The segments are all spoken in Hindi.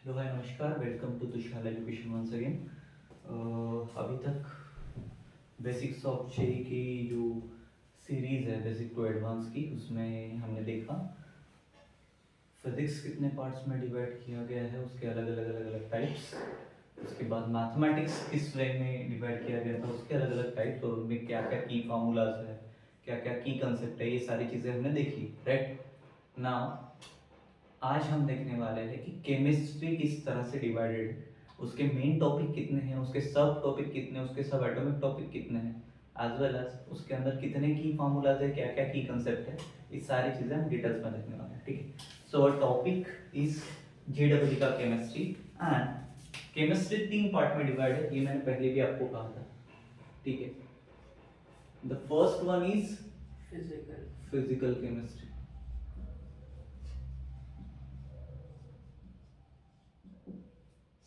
हेलो हाय नमस्कार, welcome to Tushar education once again. अभी तक बेसिक्स ऑफ जेई की जो सीरीज़ है बेसिक टू एडवांस की, उसमें हमने देखा फिजिक्स कितने पार्ट्स में डिवाइड किया गया है, उसके अलग अलग अलग अलग टाइप्स। उसके बाद मैथमेटिक्स किस वे में डिवाइड किया गया था, उसके अलग अलग टाइप्स, और उनमें क्या क्या की फार्मूलाज है, क्या क्या की कंसेप्ट है, ये सारी चीज़ें हमने देखी। राइट नाउ आज हम देखने वाले हैं कि केमिस्ट्री किस तरह से डिवाइडेड है, उसके मेन टॉपिक कितने हैं, उसके सब टॉपिक कितने, उसके सब एटॉमिक टॉपिक कितने हैं, एज वेल एज उसके अंदर कितने की फार्मूलाज है, क्या क्या की कंसेप्ट है, ये सारी चीज़ें हम डिटेल्स में देखने वाले हैं। ठीक है, सो टॉपिक इज जेडब्ल्यू का केमिस्ट्री। एंड केमिस्ट्री 3 पार्ट में डिवाइड है, ये मैंने पहले भी आपको कहा था। ठीक है, the first one is physical chemistry.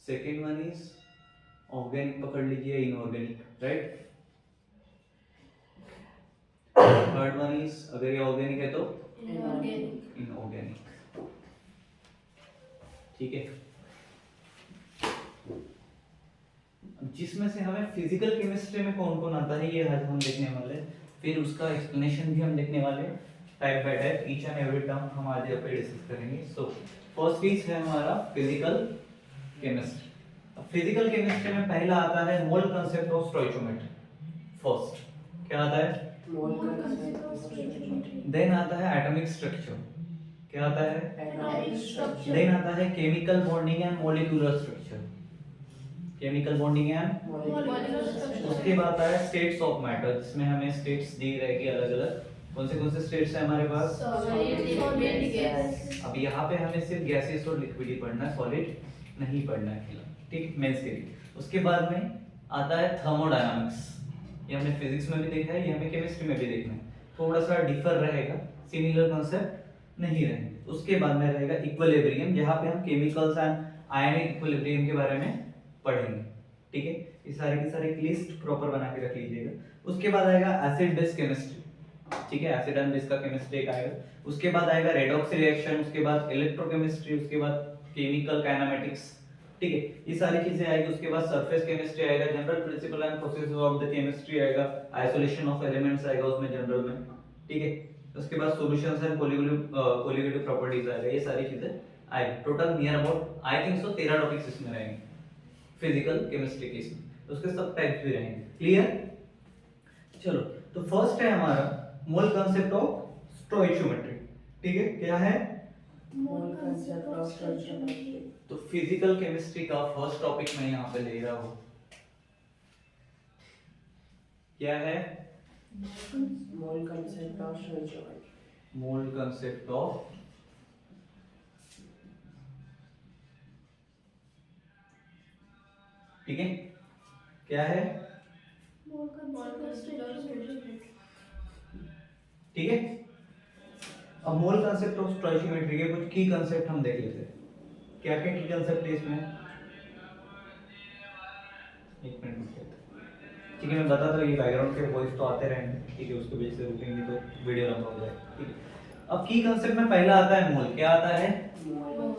Second one is organic, पकड़ लीजिए, inorganic. Right, third one is, अगर ये ऑर्गेनिक है तो इनऑर्गेनिक। ठीक है, जिसमें से हमें फिजिकल केमिस्ट्री में कौन कौन आता है ये आज हम देखने वाले हैं, फिर उसका एक्सप्लेनेशन भी हम देखने वाले हैं type bye type, each and every term हम आज यहाँ पे डिस्कस करेंगे। सो फर्स्ट चीज है हमारा फिजिकल केमिस्ट्री। फिजिकल केमिस्ट्री में पहला आता है mole concept of stoichiometry. First क्या आता है? Mole concept of stoichiometry. Then आता है एटॉमिक स्ट्रक्चर। क्या आता है? Atomic structure. देन आता है chemical bonding and molecular structure. Chemical bonding and molecular structure. उसके बाद आता है स्टेट्स ऑफ मैटर, जिसमें हमें स्टेट्स दी रहेगी अलग अलग। कौन से स्टेट्स है हमारे पास? Solid, liquid, gas. अब यहाँ पे हमें सिर्फ गैसेस और लिक्विड ही पढ़ना है, सॉलिड नहीं पढ़ना है फिलहाल। ठीक, मेंस के लिए। उसके बाद में आता है थर्मोडायनामिक्स। ये हमने फिजिक्स में भी देखा है, ये हमें केमिस्ट्री में भी देखना है। थोड़ा सा डिफर रहेगा, सिमिलर कॉन्सेप्ट नहीं रहेंगे। उसके बाद में रहेगा इक्विलिब्रियम, जहाँ पे हम केमिकल्स एंड आयनिक इक्विलिब्रियम के बारे में पढ़ेंगे। ठीक है, ये सारे की सारी लिस्ट प्रॉपर बना के रख लीजिएगा। उसके बाद आएगा एसिड बेस केमिस्ट्री। ठीक है, एसिड एंड बेस का केमिस्ट्री एक आएगा। उसके बाद आएगा रेडॉक्स रिएक्शन, उसके बाद इलेक्ट्रोकेमिस्ट्री, उसके बाद केमिकल काइनेमेटिक्स। ठीक है, ये सारी चीजें आएगी। उसके बाद सरफेस केमिस्ट्री आएगा, general principle and processes of the chemistry आएगा, आइसोलेशन ऑफ एलिमेंट्स आएगा उसमें जनरल में। ठीक है, उसके बाद सॉल्यूशंस एंड कोलिगेटिव प्रॉपर्टीज आएगा, ये सारी चीजें आएगी। Total near about I think so 13 topics इसमें रहेंगे फिजिकल केमिस्ट्री के इसमें, तो उसके सब टाइप्स भी रहेंगे। क्लियर? चलो, तो फर्स्ट है हमारा मोल कंसेप्ट ऑफ स्टोइचियोमेट्री। ठीक है, क्या है? Mole concept of stoichiometry. तो फिजिकल केमिस्ट्री का फर्स्ट टॉपिक मैं यहाँ पे ले रहा हूँ, क्या है? Mole concept of stoichiometry. Mole concept of ठीक है, क्या है? ठीक है, अब मोल कंसेप्ट ऑफ स्टोइचियोमेट्री के कुछ की कंसेप्ट हम देख लेते हैं। क्या क्या की कंसेप्ट है इसमें? एक मिनट रुकिए। ठीक है, मैं बताता हूँ, ये बैकग्राउंड के वॉइस तो आते रहेंगे। ठीक है, उसके वजह से रुकेंगे तो वीडियो लंबा हो जाएगा। ठीक है, अब की कंसेप्ट में पहला आता है मोल। क्या आता है? मोल।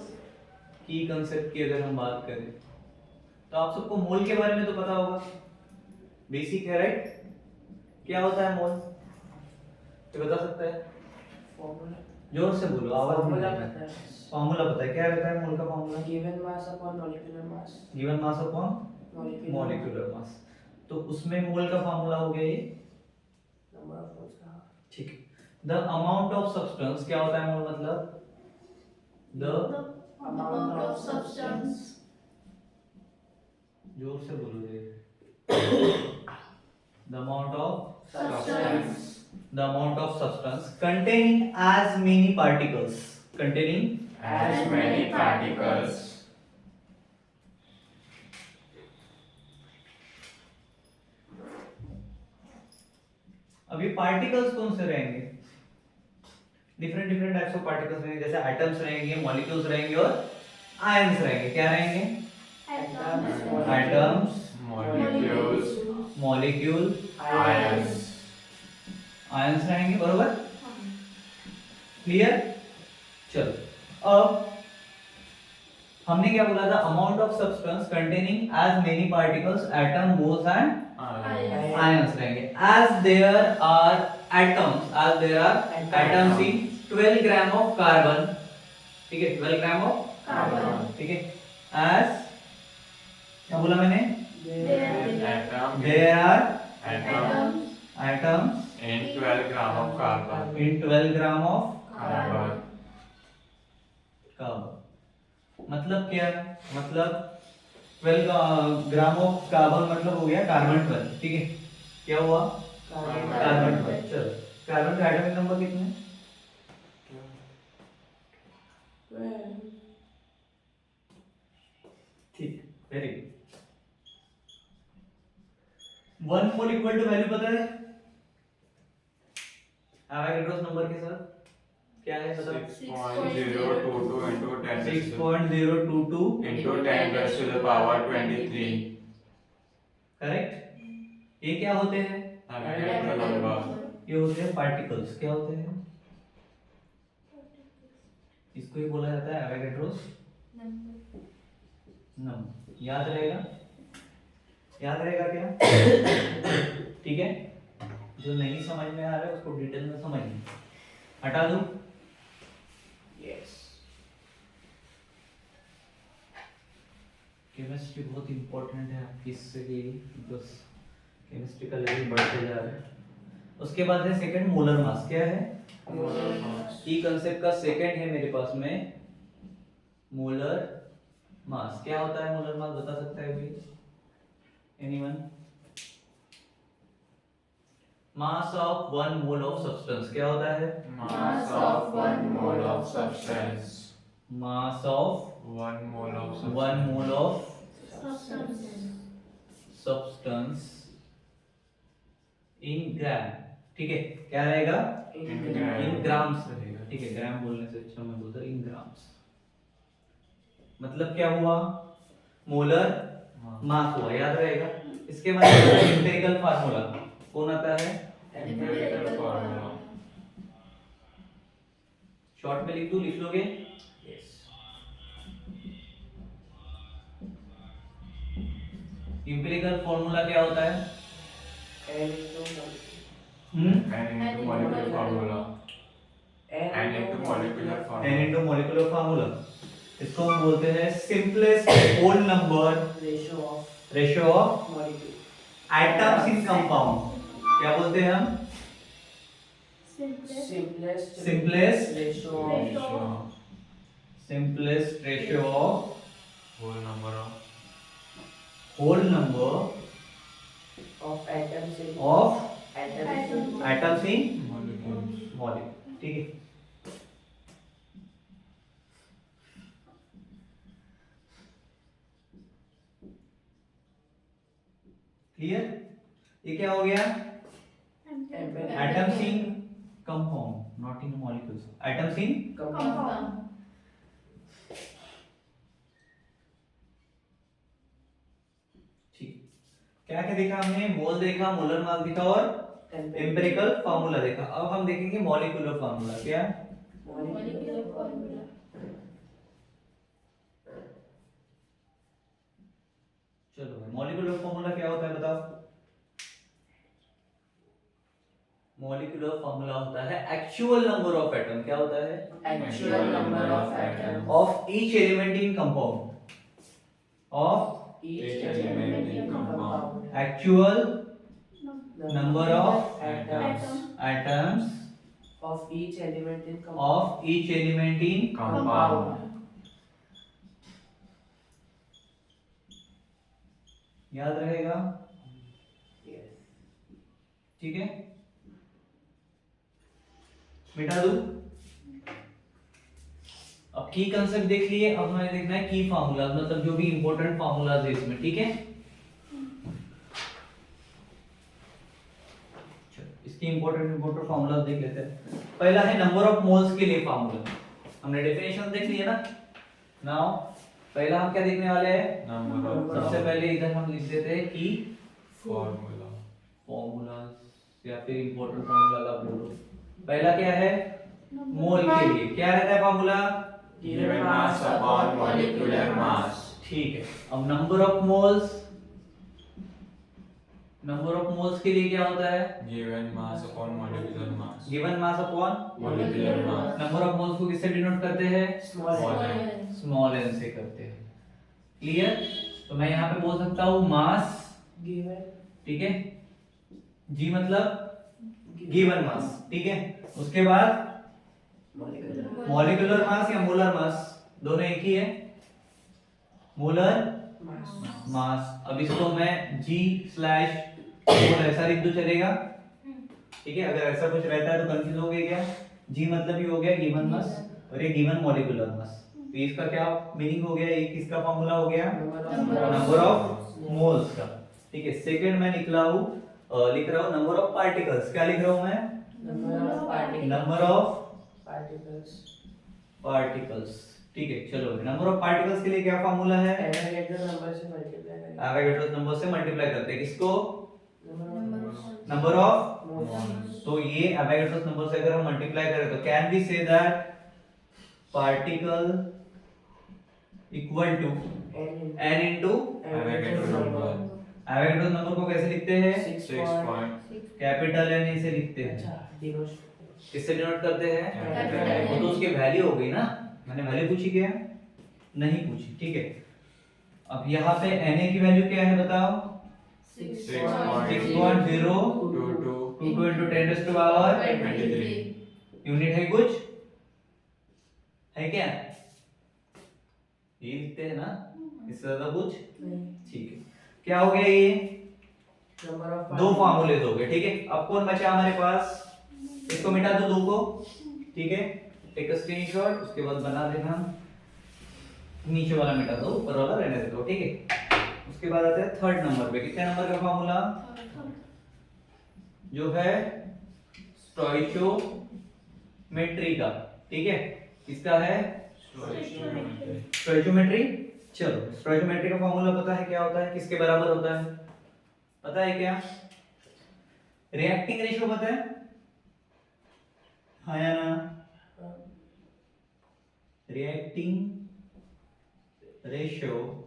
की कंसेप्ट की अगर हम बात करें तो आप सबको मोल के बारे में तो पता होगा, बेसिक है। राइट, क्या होता है मोल, ये बता सकता है? फॉर्मूला। जोर से बोलो, आवाज नहीं फॉर्मूला आ रही। पता है। फॉर्मूला पता है, क्या रहता है मोल का formula? Given mass upon molecular mass. Given mass upon molecular mass. तो उसमें मोल का फॉर्मूला हो गया ये नंबर ऑफ मोल्स का। ठीक है। द अमाउंट ऑफ सब्सटेंस, क्या होता है मोल मतलब? The amount of substance. जोर से बोलो ये। The amount of substance. the amount of substance containing as many particles, containing as many particles अब ये पार्टिकल्स कौन से रहेंगे? Different different types of particles रहेंगे, जैसे एटम्स रहेंगे, मॉलिक्यूल्स रहेंगे और आयंस रहेंगे। क्या रहेंगे? Atoms, molecules molecule, ions ions रहेंगे। बरोबर? क्लियर? चलो, अब हमने क्या बोला था, amount of substance containing as many particles atom moles and ions रहेंगे। As there are atoms in 12 gram of carbon, ठीक है, 12 ग्राम ऑफ Carbon. ठीक है, एज क्या बोला मैंने, there are Atoms. Atoms in 12 gram of carbon. In 12 gram of Carbon. Carbon. मतलब क्या है, मतलब 12 ग्राम ऑफ कार्बन मतलब हो गया कार्बन 12, ठीक है, क्या हुआ, कार्बन 12। चलो कार्बन का एटॉमिक नंबर कितने हैं, ठीक, very good. 1 mole equal to value पता है एवोगाड्रोस नंबर के साथ क्या है, बताओ, 6.022 into 10 6.022 into 10 raised to the power 23. Correct. ये क्या होते हैं, Avogadro number. ये होते हैं पार्टिकल्स, क्या होते हैं, इसको ही बोला जाता है एवोगाड्रोस नंबर। याद रहेगा, याद रहेगा क्या, ठीक है, जो नहीं समझ में आ रहा है उसको डिटेल में समझिए। हटा दूं, Yes. केमिस्ट्री बहुत इंपॉर्टेंट है आपकी इससे लिए, बस केमिस्ट्री का लेवल बढ़ते जा रहा है। उसके बाद है सेकंड मोलर मास, क्या है, ई कंसेप्ट का सेकंड है मेरे पास में मोलर मास। क्या होता है मोलर मास, बता सकता है कोई, anyone, mass of 1 mole of substance, क्या होता है, Mass of 1 mole of substance. Mass of 1 mole of 1 mole of Substance. Substance in gram, ठीक है, क्या रहेगा, In gram. इन ग्राम्स रहेगा, ठीक है, ग्राम बोलने से अच्छा मैं बोलता इन ग्राम्स। मतलब क्या हुआ, मोलर मास हुआ, याद रहेगा। इसके बाद एम्पिरिकल फार्मूला कौन आता है, Empirical formula. शॉर्ट में लिख दूं, लिख लोगे, यस। एम्पिरिकल फार्मूला क्या होता है, N into And into molecular formula. And into molecular n formula. into molecular formula, इसको हम बोलते हैं simplest whole number ratio of of molecule. Atoms in compound, क्या बोलते हैं हम, Simplest Simplest ratio of Ratio. simplest ratio of Whole number of. whole number atoms in of atoms. atoms in Molecules. molecule, ठीक है। क्लियर, ये क्या हो गया, atoms in compound, not in molecules, atoms in Compound. ठीक। क्या क्या देखा हमने, मोल देखा, मोलर मास देखा और एम्पिरिकल फार्मूला देखा। अब हम देखेंगे मॉलिक्यूलर फार्मूला, क्या, Molecular formula. चलो मॉलिक्यूलर फार्मूला क्या होता है बताओ। मॉलिक्यूलर फार्मूला होता है एक्चुअल नंबर ऑफ एटम, क्या होता है, Actual number of atoms of each element in compound, of each element in compound. Actual number of Atoms. Atoms of each element in compound. Of each element in Compound. याद रहेगा, Yes. ठीक है, मिटा दूं। अब की कंसेप्ट देख लिए, अब हमें देखना है की फार्मूला, मतलब जो भी इंपॉर्टेंट फार्मूलाज है इसमें, ठीक है। इसकी इंपॉर्टेंट फार्मूलाज देख लेते हैं। पहला है नंबर ऑफ मोल्स के लिए फार्मूला, हमने डेफिनेशन देख ली है ना। नाउ पहला हम क्या देखने वाले हैं, Number of. सबसे पहले इधर हम लिख देते हैं की Formula. फॉर्मूलाज या फिर इंपॉर्टेंट फार्मूला का बोलो। पहला क्या है, मोल के लिए क्या रहता है formula, Given mass upon molecular mass. ठीक है, अब number of moles, number of moles के लिए क्या होता है? Given mass upon molecular mass. Given mass upon Molecular mass. Number of moles को किससे डिनोट करते हैं? Small n. स्मॉल n से करते हैं। क्लियर? तो मैं यहाँ पे बोल सकता हूँ मास, Given. ठीक है, जी मतलब गिवन मास, ठीक है। उसके बाद Molecular. मॉलिक्यूलर मास या मोलर मास, दोनों एक ही है, मोलर Mass. मास। अब इसको मैं G स्लैश मोल ऐसा लिख दूं, चलेगा? ठीक है, अगर ऐसा कुछ रहता है तो कंफ्यूज हो गए क्या? G मतलब ये हो गया गिवन मास और ये गिवन मॉलिक्यूलर मास, तो इसका क्या मीनिंग हो गया? ये किसका फॉर्मूला हो गया? नंबर ऑफ मोल्स का, ठीक है। सेकंड मैं लिख रहा हूँ नंबर ऑफ पार्टिकल्स। क्या लिख रहा हूँ मैं? Number of Particles. पार्टिकल्स, ठीक है। चलो, नंबर ऑफ पार्टिकल्स के लिए क्या फार्मूला है? Avogadro number से multiply करेंगे. एवोगाड्रो नंबर से मल्टीप्लाई करते हैं किसको? Number of number of. moles. तो ये एवोगाड्रो नंबर से अगर हम मल्टीप्लाई करें तो can we say that particle equal to n into Avogadro number. Avogadro number को कैसे लिखते हैं? 6 कैपिटल N से लिखते हैं। अच्छा, dinos. किससे डिनोट करते हैं? Capital N. वो तो उसकी वैल्यू हो गई ना, मैंने वैल्यू पूछी क्या? नहीं पूछी, ठीक है। अब यहाँ पे Na की वैल्यू क्या है बताओ? 6.022 into 10 raised to power 23. Unit है कुछ? है क्या? ये लिखते हैं ना, इससे ज्यादा कुछ? नहीं. ठीक है। क्या हो गया ये? Number of दो फार्मूले हो गए, ठीक है। अब कौन बचा हमारे पास? इसको मिटा दो, दो को, ठीक है। टेक अ स्क्रीनशॉट, उसके बाद बना देना। नीचे वाला मिटा दो, ऊपर वाला रहने दो, ठीक है। उसके बाद आता है थर्ड नंबर पे। कितने नंबर का फार्मूला? जो है स्टोइचियोमेट्री का, ठीक है। किसका है? स्टोइचियोमेट्री। चलो, स्टोइचियोमेट्री का फार्मूला पता है क्या होता है? किसके बराबर होता है? पता है क्या? रिएक्टिंग रेशियो पता है? हाँ या ना? रिएक्टिंग रेशियो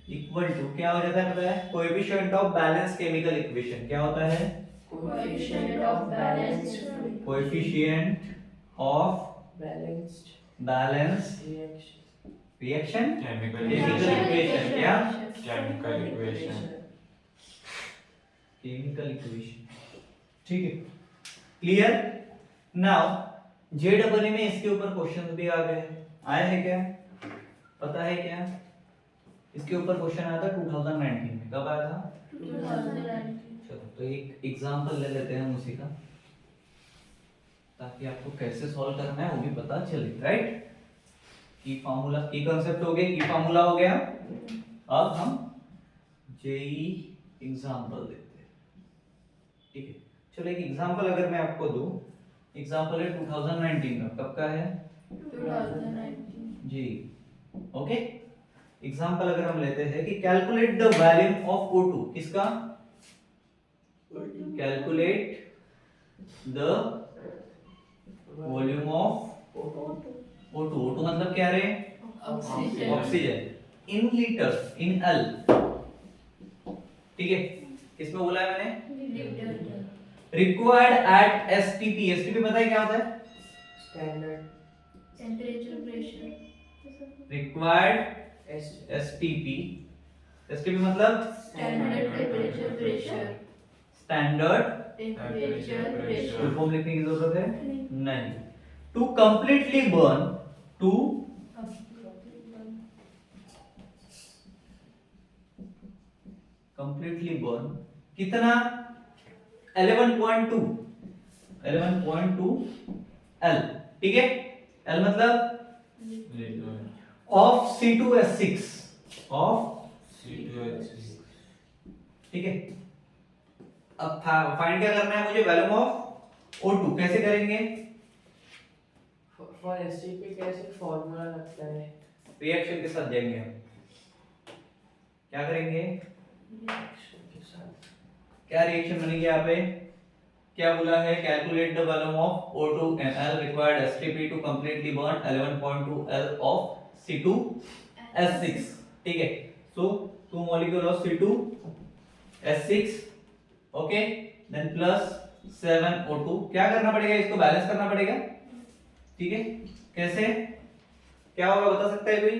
इक्वल टू क्या हो जाता है पता है? Coefficient of balance chemical equation. क्या होता है? coefficient of balanced coefficient of balanced balance reaction. Reaction Chemical chemical reaction. Equation. क्या? Chemical equation. केमिकल इक्वेशन, ठीक है। क्लियर? नाउ जेडबलई में इसके ऊपर क्वेश्चन भी आ गए, आए हैं क्या? पता है क्या? इसके ऊपर क्वेश्चन आया था 2019 में। कब आया था? 2019. चलो, तो एक एग्जांपल ले लेते हैं हम उसी का, ताकि आपको कैसे सॉल्व करना है वो भी पता चले, राइट? की फार्मूला, की कांसेप्ट हो गया, की फार्मूला हो गया। अब हम जेई एग्जांपल देते हैं, ठीक है। चलो, एक एग्जांपल अगर मैं आपको दूं, एग्जांपल है 2019 का। कब का है? 2019. जी, ओके। एग्जांपल अगर हम लेते हैं कि calculate the volume of O2। किसका? Calculate the volume of O2। O2 मतलब क्या रे? Oxygen. Oxygen in litre, in L, ठीक है। किसमें बोला है मैंने? Required at STP। STP पता है क्या होता है? Standard. Temperature, pressure. Required S. STP। STP मतलब Standard temperature, pressure. Standard. Temperature, pressure. pressure. Full form लिखने की जरूरत है? नहीं। To completely burn, to completely burn कितना? 11.2 L, ठीक है। L मतलब ऑफ C2H6, ऑफ, ठीक है। अब फाइंड क्या करना है मुझे? Volume of O2। कैसे करेंगे? For STP कैसे फॉर्मूला लगता है? रिएक्शन के साथ जाएंगे हम। क्या करेंगे? Reaction के साथ. क्या रिएक्शन बनेगी यहाँ पे? क्या बोला है, calculate the volume of O2 ml required STP to completely burn 11.2 L of C2S6, ठीक है। So 2 molecule of C2S6, okay, then plus 7O2, क्या करना पड़ेगा, इसको बैलेंस करना पड़ेगा, ठीक है। कैसे, क्या होगा बता सकता है कोई?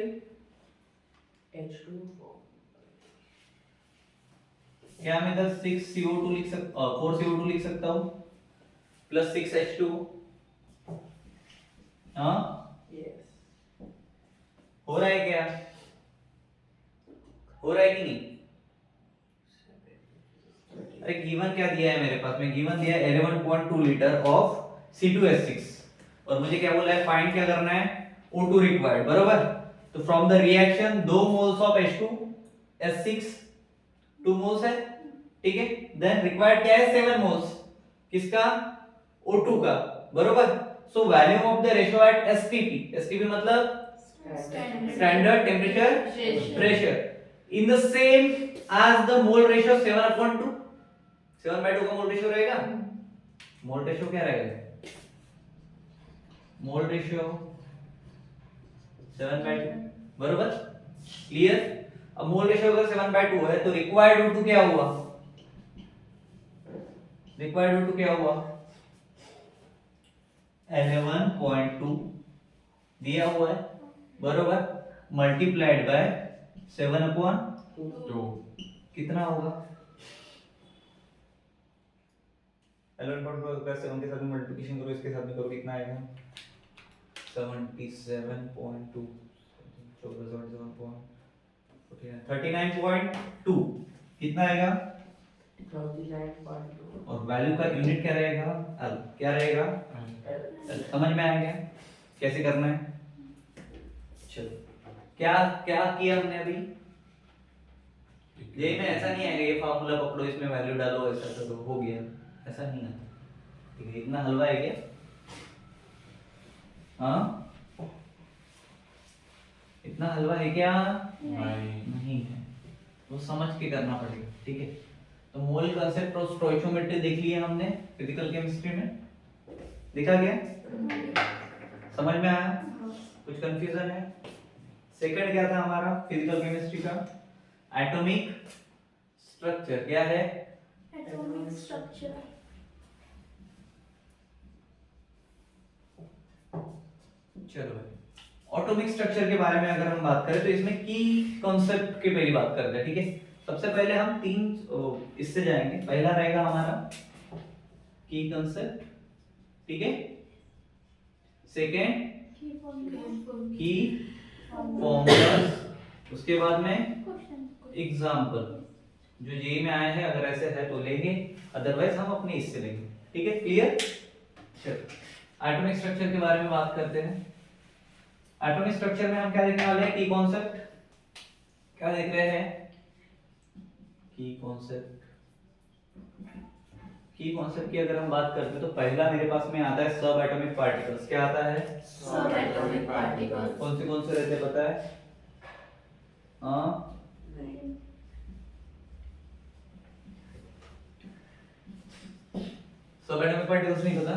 H2O. क्या मैं इधर 6CO2 लिख सकता 4CO2 लिख सकता हूँ प्लस 6H2, हाँ Yes. हो रहा है क्या, हो रहा है कि नहीं? अरे गिवन क्या दिया है मेरे पास में, गिवन दिया है 11.2 लीटर ऑफ C2H6 और मुझे क्या बोला है, फाइंड क्या करना है, O2 रिक्वायर्ड, बरोबर। तो from the reaction 2 moles of H2S6, 2 moles है, ठीक है। देन रिक्वायर्ड क्या है, 7 मोल्स, किसका, O2 का, बरोबर। So volume of the ratio at STP मतलब standard temperature pressure in the same as the mole ratio 7/2, 7/2 का मोल रेशियो रहेगा, मोल रेशियो क्या रहेगा, मोल रेशियो 7/2, बरोबर, क्लियर। अब मोल रेशियो अगर 7/2 है तो रिक्वायर्ड O2 क्या हुआ, रिक्वायर्ड O2 क्या हुआ, 11.2 दिया हुआ है, बरोबर, मल्टीप्लाइड बाय 7/2, कितना होगा, 11.2 का 7 के साथ मल्टीप्लिकेशन करो, इसके साथ में करो, कितना आएगा, 77.2, 39.2, कितना आएगा, 39.2. और वैल्यू का यूनिट क्या रहेगा, L, क्या रहेगा, L, समझ में आ गया कैसे करना है। चलो क्या क्या किया हमने अभी, ये में ऐसा नहीं आएगा ये फार्मूला पकड़ो इसमें वैल्यू डालो ऐसा करो हो गया, ऐसा नहीं है, ठीक है। इतना हलवा है क्या, हाँ इतना हलवा है क्या, नहीं है, तो समझ के करना पड़ेगा, ठीक है। तो मोल कांसेप्ट और स्टोइकियोमेट्री देख लिया हमने फिजिकल केमिस्ट्री में, देखा क्या, समझ में आया, कुछ कंफ्यूजन है। सेकंड क्या था हमारा फिजिकल केमिस्ट्री का, एटॉमिक स्ट्रक्चर, क्या है, एटॉमिक स्ट्रक्चर। चलो एटॉमिक स्ट्रक्चर के बारे में अगर हम बात करें तो इसमें की कॉन्सेप्ट की पहली बात करते हैं, ठीक है। सबसे पहले हम 3 इससे जाएंगे, पहला रहेगा हमारा की कॉन्सेप्ट, ठीक है। सेकेंड की फॉर्मूलास, उसके बाद में एग्जांपल, जो जेई में आया है अगर ऐसे है तो लेंगे, अदरवाइज हम अपने इससे लेंगे, ठीक है, क्लियर। चलो एटॉमिक स्ट्रक्चर के बारे में बात करते हैं। एटॉमिक स्ट्रक्चर में हम क्या देखने वाले हैं, की कॉन्सेप्ट, क्या देख रहे हैं, की कॉन्सेप्ट। की कॉन्सेप्ट की अगर हम बात करते हैं तो पहला मेरे पास में आता है सब एटॉमिक पार्टिकल्स, क्या आता है, सब एटॉमिक पार्टिकल्स। कौन से रहते हैं पता है, हाँ नहीं. सब एटॉमिक पार्टिकल्स नहीं पता,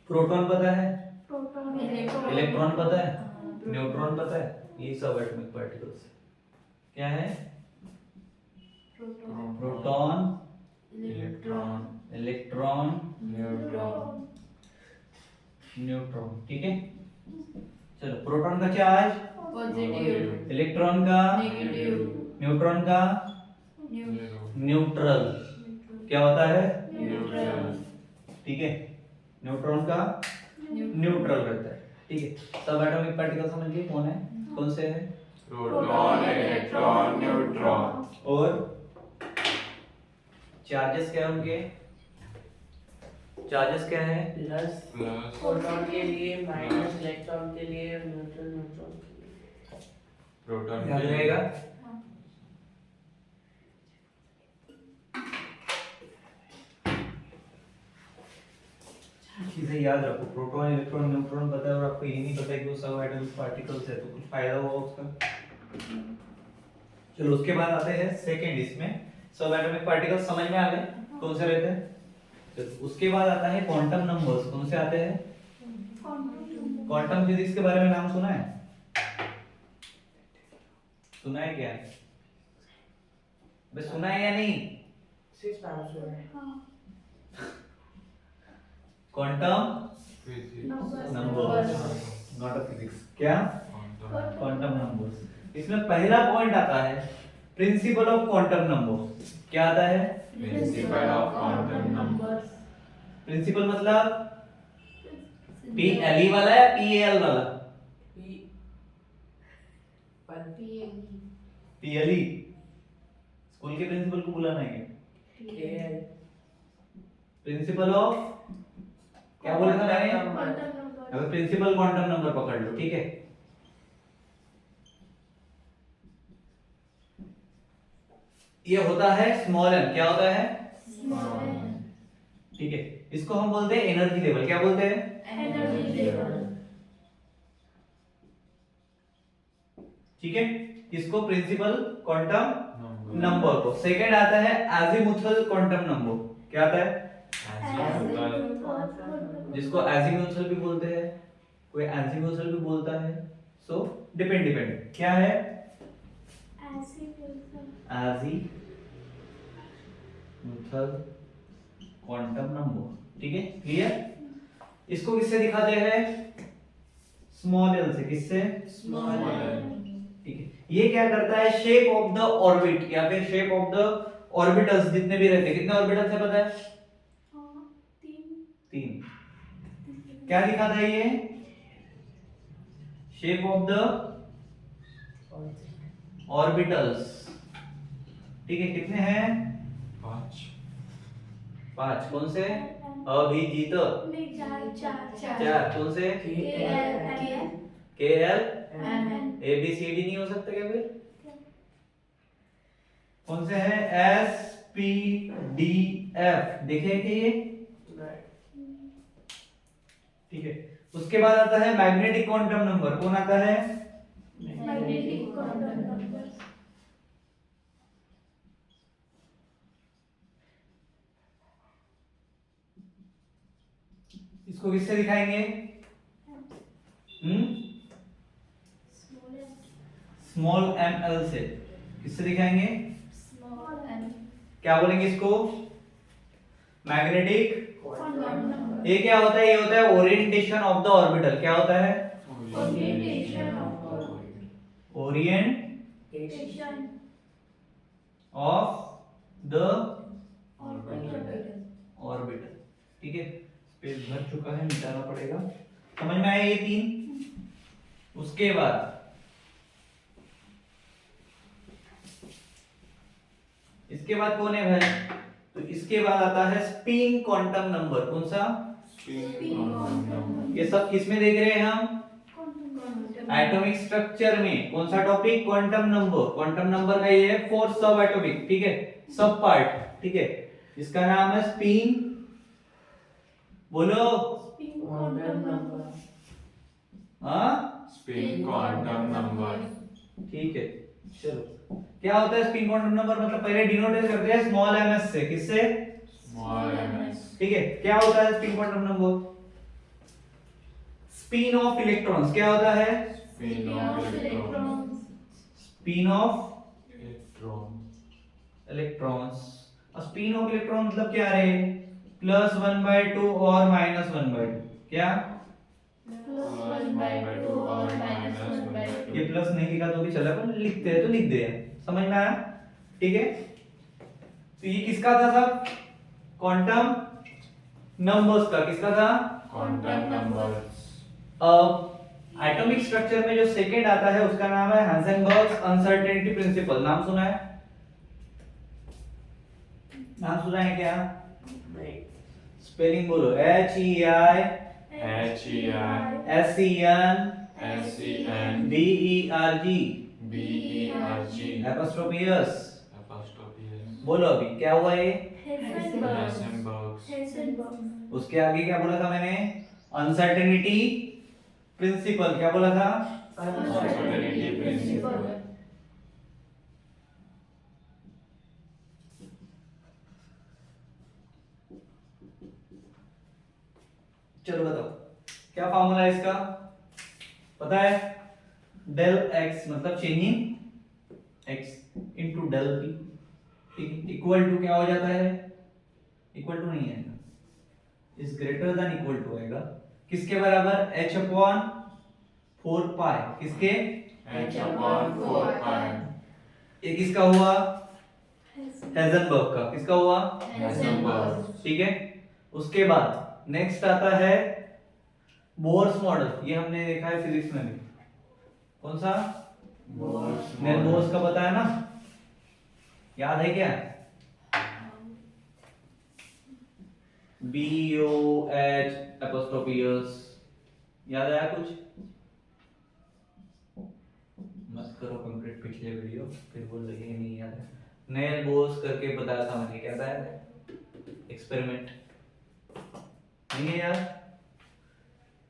प्रोटॉन पता है, प्रोटॉन, इलेक्ट्रॉन पता है, न्यूट्रॉन पता है, ये सब एटॉमिक पार्टिकल्स क्या है, proton, electron, electron, neutron. Neutron, ठीक है। चलो प्रोटॉन का चार्ज पॉजिटिव, इलेक्ट्रॉन का नेगेटिव, न्यूट्रॉन का न्यूट्रल, क्या होता है, न्यूट्रल, ठीक है। न्यूट्रॉन का न्यूट्रल रहता है, ठीक है। सब एटॉमिक पार्टिकल समझ गए कौन है, कौन से है, प्रोटॉन, इलेक्ट्रॉन, न्यूट्रॉन। और चार्जेस क्या है उनके, चार्जेस क्या है, प्लस प्लस प्रोटॉन के लिए, माइनस इलेक्ट्रॉन के लिए, न्यूट्रॉन न्यूट्रॉन के लिए. प्रोटॉन ध्यान रहेगा। चीजें याद रखो, प्रोटॉन, इलेक्ट्रॉन, न्यूट्रॉन पता है और आपको ये नहीं पता है कि वो सब एटॉमिक पार्टिकल्स है, तो कुछ फायदा हुआ उसका। चलो उसके बाद आते हैं सेकंड, इसमें सब एटॉमिक पार्टिकल्स समझ में आ गए कौन से रहते हैं, चलो उसके बाद आता है क्वांटम नंबर्स। कौन से आते हैं? क्वांटम फिजिक्स के बारे में नाम सुना है? सुना है क्या? बस सुना है या नहीं? 6 बार सुना है। Quantum Physics. Numbers, not a physics. क्या? Quantum. Quantum numbers. इसमें पहला पॉइंट आता है प्रिंसिपल ऑफ क्वांटम नंबर। क्या आता है? Principle of quantum numbers. Principle मतलब पी एल ई वाला या पी एल वाला? पी पर पी एल ई। स्कूल के प्रिंसिपल को बुलाना है क्या? के प्रिंसिपल ऑफ क्या बोला था मैंने? अब प्रिंसिपल क्वांटम नंबर पकड़ लो, ठीक है। ये होता है स्मॉल एम। क्या होता है? ठीक है। इसको हम बोलते हैं एनर्जी लेवल। क्या बोलते हैं? ठीक है। इसको प्रिंसिपल क्वांटम Number. नंबर को। सेकंड आता है एजीमुथल क्वांटम नंबर। क्या आता है? Azimuthal. जिसको एजीमुथल भी बोलते हैं, कोई एजीमुथल भी बोलता है। सो डिपेंड क्या है? Azimuthal quantum number. ठीक है, क्लियर? इसको किससे दिखाते हैं? स्मॉल एल से। किससे? Small l. ठीक है। ये क्या करता है? शेप ऑफ द ऑर्बिट या फिर शेप ऑफ द ऑर्बिटल्स जितने भी रहते हैं। कितने ऑर्बिटल्स है पता है? 3। क्या दिखाता है ये? Shape of the orbitals. ठीक है, कितने हैं? 5. 5। कौन से? अभिजीत 4। कौन से? K L A B C D नहीं हो सकता क्या फिर? कौन से हैं? S P D F. देखे क्या ये? ठीक है। उसके बाद आता है मैग्नेटिक क्वांटम नंबर। कौन आता है? इसको किससे दिखाएंगे? स्मॉल एम एल से। किससे दिखाएंगे? क्या बोलेंगे इसको? मैग्नेटिक। ये क्या होता है? ये होता है ओरिएंटेशन ऑफ द ऑर्बिटल। क्या होता है? Orient of the orbital. ठीक है, स्पेस भर चुका है, मिटाना पड़ेगा। समझ में आया ये 3? उसके बाद इसके बाद कौन है भाई? तो इसके बाद आता है स्पिन क्वांटम नंबर। कौन सा? Quantum number. ये सब किसमें देख रहे हैं हम? एटॉमिक स्ट्रक्चर में। कौन सा topic? Quantum number. Quantum number का ये है 4 सब एटॉमिक। ठीक है, सब पार्ट। ठीक है, इसका नाम है स्पिन। बोलो। हाँ, Spin quantum number. ठीक है। चलो, क्या होता है स्पिन क्वांटम नंबर? मतलब पहले डिनोट करते हैं स्मॉल एम एस से। किससे? Small ms. ठीक है। क्या होता है spin quantum number? Spin off electrons. क्या होता है? Spin of electrons. Spin off Electrons. Electrons. और स्पिन ऑफ इलेक्ट्रॉन मतलब क्या रहे? +1/2 और -1/2। क्या? +1/2 और -1/2. ये प्लस नहीं लिखा तो भी चला, पर लिखते हैं तो लिख दे। समझ में आया? ठीक है। तो ये किसका था सब? क्वांटम नंबर्स का। किसका था? Quantum numbers. अब एटॉमिक स्ट्रक्चर में जो सेकंड आता है उसका नाम है हाइजेनबर्ग्स अनसर्टेनिटी प्रिंसिपल। नाम सुना है? नाम सुना है क्या? स्पेलिंग बोलो। HEI SEN BERG एपोस्ट्रोफियस। बोलो अभी क्या हुआ ये? Heisenberg's. उसके आगे क्या बोला था मैंने? Uncertainty principle. क्या बोला था? Uncertainty principle. चलो बताओ क्या फॉर्मूला है इसका, पता है? डेल एक्स मतलब changing x into del p, ठीक है, इक्वल टू क्या हो जाता है, इक्वल टू नहीं आएगा, is greater than equal to आएगा किसके बराबर, h अपॉन 4 पाई, किसके, h upon 4 pi. ये किसका हुआ, हेजनबर्ग का, किसका हुआ, Heisenberg. ठीक है। उसके बाद नेक्स्ट आता है बोर्स मॉडल, ये हमने देखा है फिजिक्स में भी, कौन सा, Bohr's नेल model. बोर्स का पता है ना, याद है क्या, BOH याद आया कुछ, मत करो कंप्लीट पिछले वीडियो फिर बोल रही है नहीं याद है, नेल बोर्स करके बताया था मैंने, क्या था एक्सपेरिमेंट, नहीं है यार,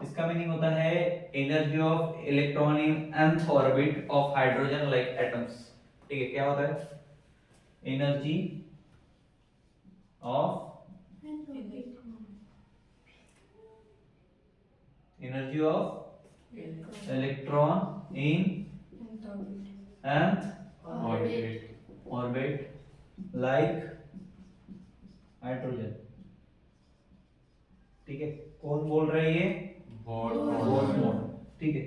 इसका मीनिंग होता है energy of electron in nth orbit of hydrogen like atoms, ठीक है, क्या होता है, energy of electron in nth Orbit. Orbit like hydrogen, ठीक है, कौन बोल रहा है ये, Bohr's बोर्स model. मॉडल, ठीक है,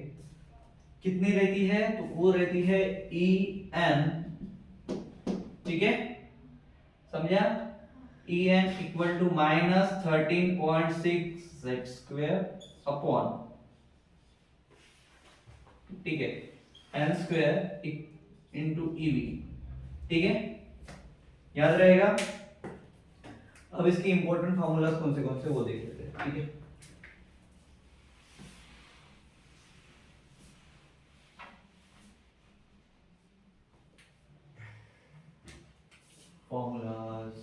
कितनी रहती है, तो वो रहती है En, ठीक है, समझा, En equal to -13.6 z square upon, ठीक है, n स्क्वायर इनटू ev, ठीक है, याद रहेगा। अब इसकी इंपॉर्टेंट फार्मूलास कौन से वो देख लेते हैं, ठीक है। फॉर्मूलास,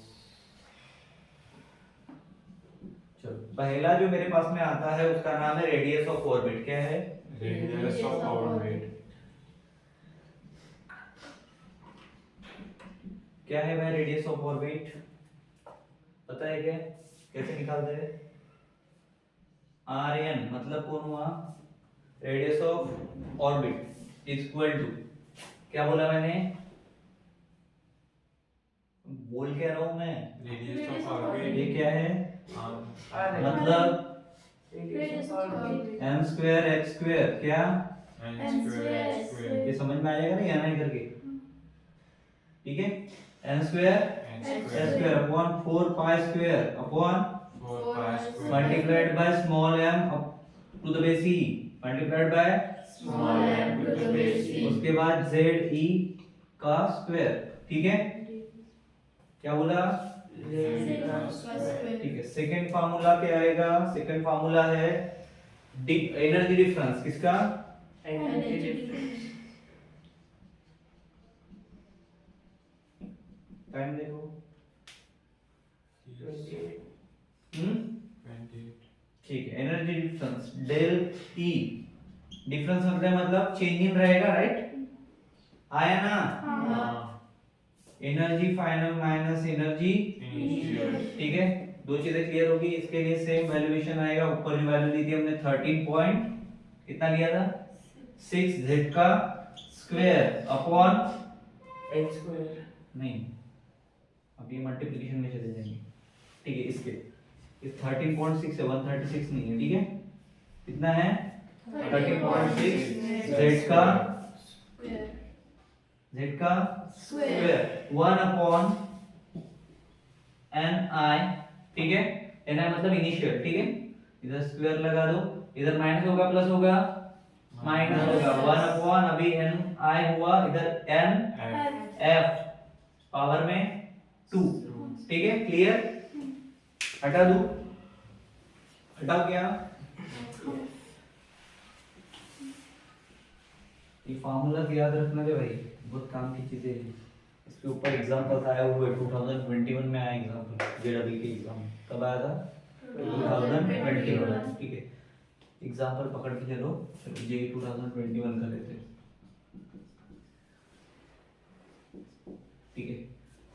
चलो पहला जो मेरे पास में आता है उसका नाम है रेडियस ऑफ ऑर्बिट, क्या है, Radius of orbit. क्या है भाई रेडियस ऑफ ऑर्बिट, पता है क्या, कैसे निकालते हैं, Rn मतलब कौन हुआ, radius of orbit equal to, क्या बोला मैंने, बोल क्या रहा हूं मैं, Radius of ये orbit. क्या है, मतलब m स्क्वायर h स्क्वायर, क्या, N square h square. ये समझ में आ जाएगा ना, या नहीं करके, ठीक है, n square N h square. Square upon 4 pi square upon 4 pi square. Multiplied by small m to the base e, multiplied by Small m to the base e. उसके बाद z e का स्क्वायर, ठीक है, क्या बोला, ठीक है। सेकंड फार्मूला क्या आएगा, सेकंड फार्मूला है एनर्जी डिफरेंस, किसका, टाइम देखो, 28. ठीक है, energy difference del E, difference मतलब चेंज इन रहेगा, राइट, आया ना, energy final minus energy, Initial. ठीक है, दो चीजें क्लियर होगी, इसके लिए सेम वैल्यूएशन आएगा, ऊपर जो वैल्यू ली थी हमने 13 पॉइंट कितना लिया था, 6 z का स्क्वायर अपॉन, नहीं अब ये मल्टीप्लिकेशन में चले जाएंगे, ठीक है, इसके इस 13.6 से 136 नहीं है, ठीक है, कितना है 13.6 z का स्क्वायर 1 अपॉन n i, ठीक है, n i मतलब इनिशियल, ठीक है, इधर स्क्वायर लगा दो, इधर माइनस होगा प्लस होगा, माइनस होगा 1 अपॉन, अभी n i हुआ, इधर n f पावर में 2, ठीक है, क्लियर, हटा दो, हटाओ क्या, ये फार्मूला याद रखना है भाई, बहुत काम की चीजें हैं, इसके ऊपर एग्जांपल्स आया हुआ है, 2021 में आया एग्जांपल, जेडब्ल्यू के एग्जाम कब आया था, 2021, ठीक है, एग्जांपल पकड़ के चलो, चलो जे 2021 का लेते हैं, ठीक है,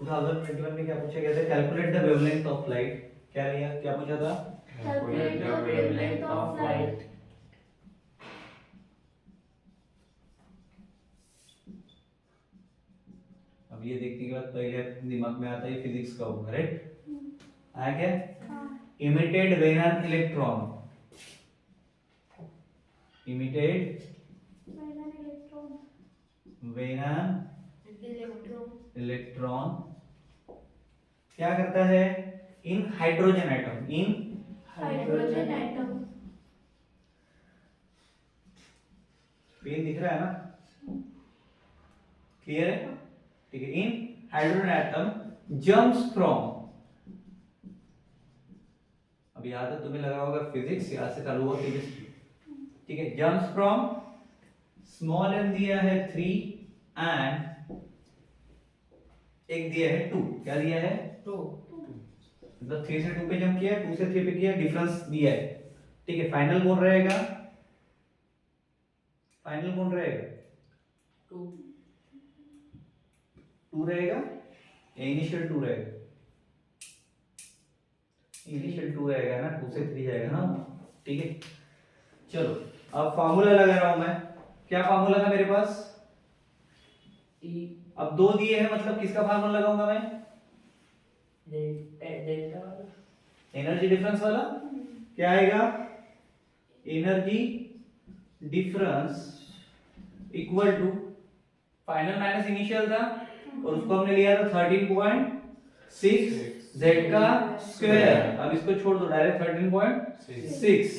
2021 में क्या पूछा गया था, calculate the wavelength of light, क्या लिया, क्या पूछा था, Calculate the wavelength of light. अब ये देखने के बाद पहले दिमाग में आता है फिजिक्स का होगा, राइट? आया क्या? Emitted when an electron, emitted when an electron क्या करता है? इन हाइड्रोजन एटम, इन हाइड्रोजन एटम पेन दिख रहा है ना? क्लियर है? ठीक है। इन हाइड्रोजन एटम जम्प्स फ्रॉम, अब याद है तुम्हें लगा होगा फिजिक्स, यहां से चालू हुआ केमिस्ट्री, ठीक है। जम्प्स फ्रॉम स्मॉल एम दिया है 3 एंड एक दिया है 2, क्या दिया है? 2 मतलब 3 से 2 पे जंप किया, 2 से 3 पे किया, डिफरेंस दिया है, ठीक है। फाइनल कौन रहेगा? फाइनल कौन रहेगा? 2 रहेगा या इनिशियल 2 रहेगा? इनिशियल 2 रहेगा ना, 2 से 3 जाएगा ना, ठीक है। चलो अब फार्मूला लगा रहा हूं मैं। क्या फार्मूला था मेरे पास? E अब 2 दिए हैं, मतलब किसका फार्मूला लगाऊंगा मैं? डेल्टा वाला, एनर्जी डिफरेंस वाला। क्या आएगा? Energy difference equal to final minus initial था, और उसको हमने लिया था 13.6 z का स्क्वायर। अब इसको छोड़ दो, डायरेक्ट 13.6,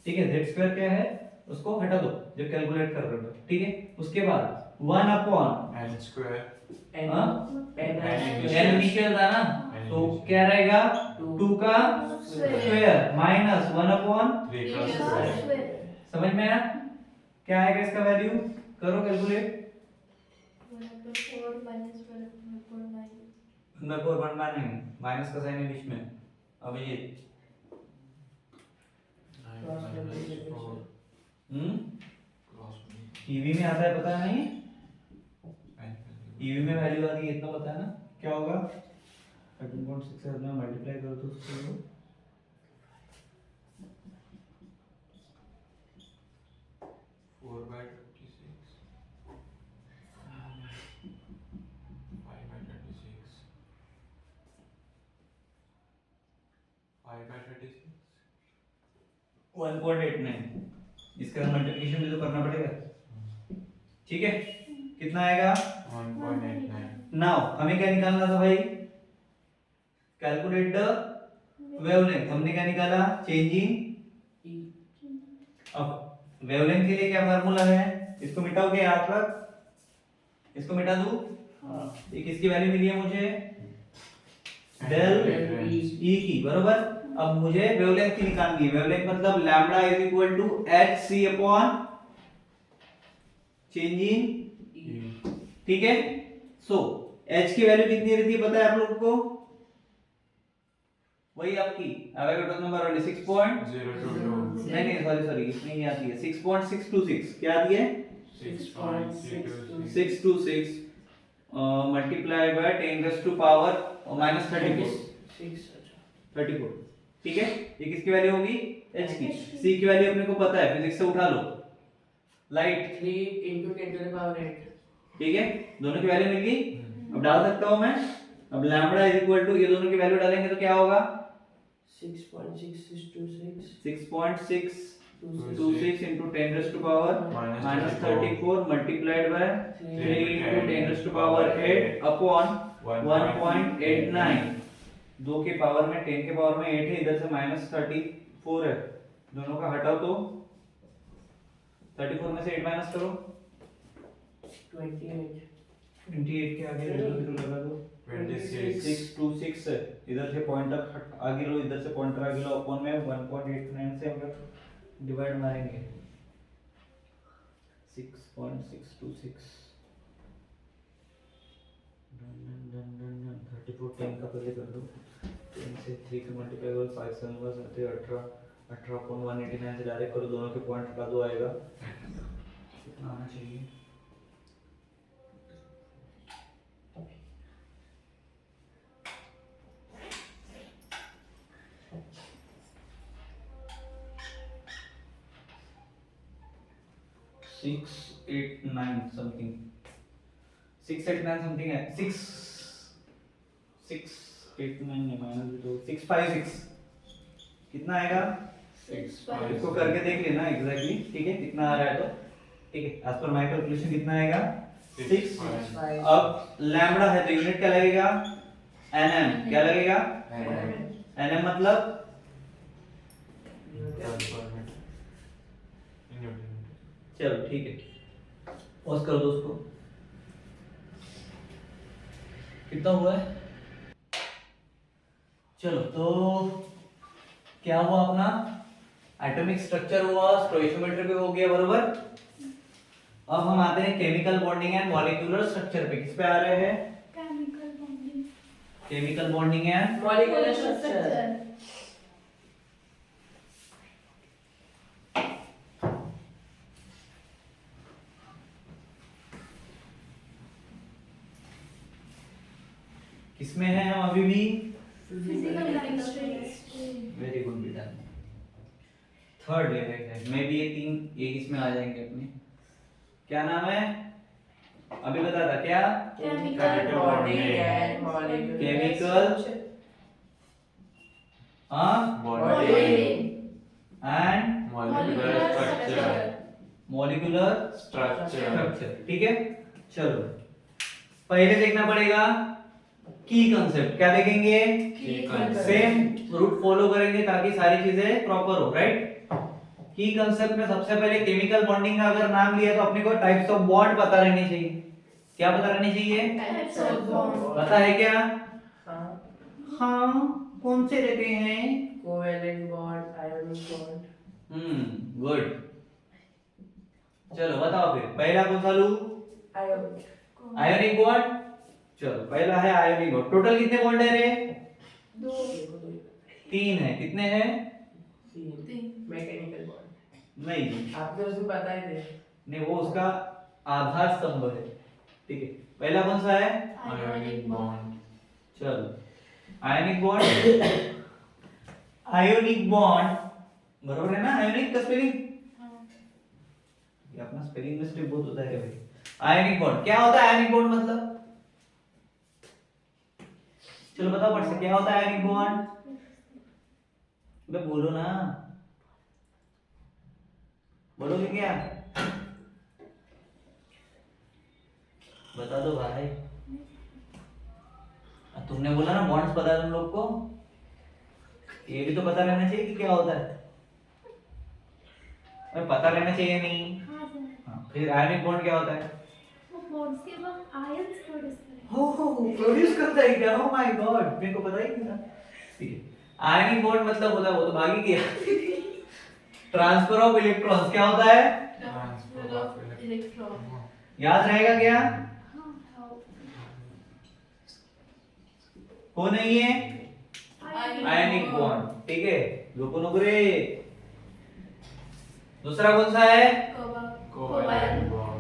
ठीक है। z स्क्वायर क्या है उसको हटा दो जब कैलकुलेट कर रहे हो, ठीक है। उसके बाद 1 upon n square. n initial था ना, तो क्या रहेगा? 2 का स्क्वायर माइनस 1 अपॉन 3 का square. समझ में आया? क्या आएगा इसका वैल्यू? करो कैलकुलेट। 1/9 माइनस का साइन है बीच में। अब ये 9 minus 4 cross टीवी में आता है, पता नहीं? and टीवी में वैल्यू आती है, इतना पता है ना? क्या होगा? 13.6 से अपना मल्टीप्लाई करो तो उसको 4/26, 5/26, 5/36. 1.89, इसका मल्टीप्लिकेशन भी तो करना पड़ेगा, ठीक है। कितना आएगा? 1.89. नाउ हमें क्या निकालना था भाई? Calculate the wavelength. हमने क्या निकाला? Change in. E अब वेवलेंथ के लिए क्या फार्मूला है? इसको मिटाओगे यहाँ तक, इसको मिटा दूं? ये किसकी वैल्यू मिली है मुझे? डेल ई की, बरोबर। अब मुझे वेवलेंथ की निकालनी है। वेवलेंथ मतलब lambda is equal to H C upon change in, E. ठीक है। सो एच की वैल्यू कितनी रहती है पता है आप लोगों को? वही आपकी एवोगाड्रो नंबर वाली 0.022. नहीं सॉरी इसमें ही आती है 6.626। क्या आती है? 6.626. 626 multiply by 10 raise to power minus 34, 34, ठीक है। ये किसकी वैल्यू होगी? h की। c की वैल्यू अपने को पता है, फिजिक्स से उठा लो। Light, 3 into 10 to the power 8. ठीक है। दोनों की वैल्यू मिल गई। अब डाल सकता हूं मैं। अब लैम्बडा इज इक्वल टू, ये दोनों की वैल्यू डालेंगे तो क्या होगा? 6.626 6.626 into 10 raised to power minus 34 multiplied by 3 into 10 raised to power 8 upon 1.89। 2 के पावर में 10 के पावर में 8 है, इधर से माइनस 34 है, दोनों का हटाओ तो 34 में से 8 माइनस करो, 28. 28 के आगे 0 लगा दो, 26. 626 है, इधर से पॉइंटर आगे लो, इधर से पॉइंटर आगे लो, अपॉन में 1.89 से हम लोग डिवाइड मारेंगे 6.626 34 10 का पहले कर दो, 10 से 3 का मल्टीप्लाई करो, 5 7 1 18 18.189 से डायरेक्ट करो, दोनों के पॉइंट हटा दो, आएगा कितना आना चाहिए? 6 8 9 समथिंग 6 8 9 समथिंग है 6 6 8 9 माइनस 2 6 5 6 कितना आएगा 6 इसको 5 करके देख लेना एग्जैक्टली ठीक है कितना आ रहा है तो ठीक है एज पर माय कैलकुलेशन कितना आएगा 6 5 अब लैम्बडा है तो यूनिट क्या लगेगा nm क्या लगेगा nm मतलब चलो ठीक है पॉज कर दो उसको कितना हुआ है चलो तो क्या हुआ अपना एटॉमिक स्ट्रक्चर हुआ स्टोइकियोमेट्री पे हो गया बरोबर अब हम आते हैं chemical bonding and molecular structure पे किस पे आ रहे हैं Chemical bonding. Chemical bonding and molecular structure किसमें है हम अभी भी Physical chemistry. वेरी गुड बेटा थर्ड लेवल है मे भी ये तीन ये इसमें आ जाएंगे अपने क्या नाम है अभी बता था क्या chemical bonding and molecular chemical हाँ Bonding. And Molecular structure. Molecular Structure. Structure ठीक है चलो पहले देखना पड़ेगा की कंसेप्ट क्या देखेंगे Key concept. Same route follow करेंगे ताकि सारी चीजें प्रॉपर हो राइट की कंसेप्ट में सबसे पहले केमिकल बॉन्डिंग का अगर नाम लिया तो अपने को टाइप्स ऑफ बॉन्ड पता रहनी चाहिए क्या पता रहनी चाहिए Types of bond. पता है क्या हाँ हाँ कौन से रहते हैं covalent bond ionic bond good चलो बताओ फिर पहला कौन सा लू आयोनिक आयोनिक बॉन्ड चलो पहला है आयोनिक बॉन्ड टोटल कितने बॉन्ड है रे दो. तीन है कितने हैं तीन. मैकेनिकल बॉन्ड नहीं आपको उसे पता ही थे नहीं वो उसका आधार स्तंभ है ठीक है पहला कौन सा है Ionic bond. चलो आयोनिक बॉन्ड आयोनिक बॉन्ड बरोबर है ना आयोनिक का स्पेलिंग हाँ. ये अपना स्पेलिंग मिस्टेक बहुत होता है भाई आयोनिक बॉन्ड क्या होता है आयोनिक बॉन्ड मतलब चलो बताओ पढ़ से क्या होता है आयोनिक बॉन्ड बे बोलो ना बोलोगे क्या बता दो भाई तुमने बोला ना बॉन्ड्स पता है तुम लोग को ये भी तो पता रहना चाहिए कि क्या होता है अरे पता रहना चाहिए नहीं हाँ सर. हाँ, फिर आयोनिक बॉन्ड क्या होता है वो bonds के बाद ions produce करेंगे. हो प्रोड्यूस करता है क्या ओह माय गॉड मेरे को पता ही नहीं था ठीक है आयोनिक बॉन्ड मतलब होता है वो तो भाग ही गया ट्रांसफर ऑफ इलेक्ट्रॉन्स क्या होता है Transfer of electron. याद रहेगा क्या हाँ. how? हो नहीं है Ionic आयोनिक bond. बॉन्ड ठीक है लोको नुगरे दूसरा कौन सा है covalent bond.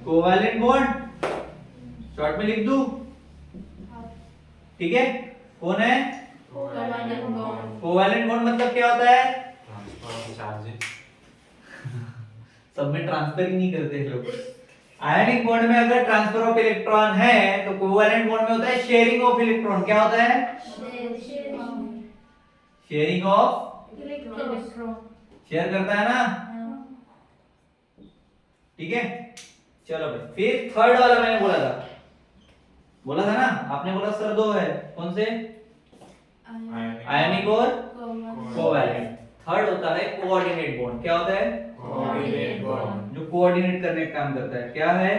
Covalent bond short में लिख दूं हाँ. ठीक है कौन है Covalent bond. कोवैलेंट बॉन्ड मतलब क्या होता है Transfer of charges. सब में ट्रांसफर ही नहीं करते हैं लोग आयनिक बॉन्ड में अगर ट्रांसफर ऑफ इलेक्ट्रॉन है तो कोवैलेंट बॉन्ड में होता है शेयरिंग ऑफ इलेक्ट्रॉन क्या होता है शेयरिंग ऑफ Electron. शेयर करता है ना हाँ. ठीक है चलो भाई फिर थर्ड वाला मैंने बोला था ना आपने बोला सर दो है कौन से आयनिक और कोवैलेंट थर्ड होता है कोऑर्डिनेट बॉन्ड क्या होता है Coordinate bond. जो कोऑर्डिनेट करने का काम करता है क्या है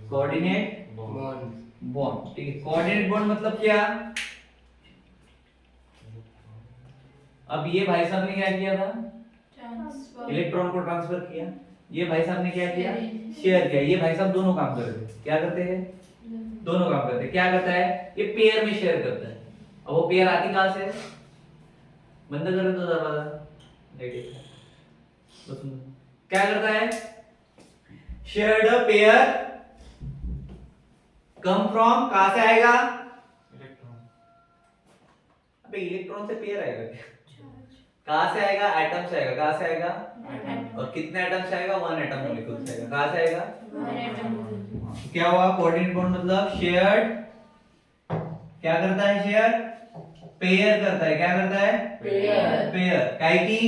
कोऑर्डिनेट bond. बॉन्ड ठीक है कोऑर्डिनेट बॉन्ड मतलब क्या अब ये भाई साहब ने क्या किया था Transfer. इलेक्ट्रॉन को ट्रांसफर किया ये भाई साहब ने क्या किया Sharing. शेयर किया ये भाई साहब दोनों काम करते हैं क्या करते हैं दोनों काम करते हैं क्या करता है ये पेयर में शेयर करता है अब वो पेयर आती कहां से बंद कर दो दरवाजा देखिए तो सुनो क्या करता है शेयर्ड पेयर कम फ्रॉम कहां से आएगा Electron. अबे इलेक्ट्रॉन से पेयर आएगा क्या कहाँ से आएगा? एटम से आएगा। कहाँ से आएगा? Atom. और कितने एटम से आएगा? 1 एटम मॉलिक्यूल से आएगा। कहाँ से आएगा? One atom. क्या हुआ? कोऑर्डिनेट बॉन्ड मतलब शेयर्ड, क्या करता है शेयर? पेयर करता है। क्या करता है? पेयर। पेयर। काय की?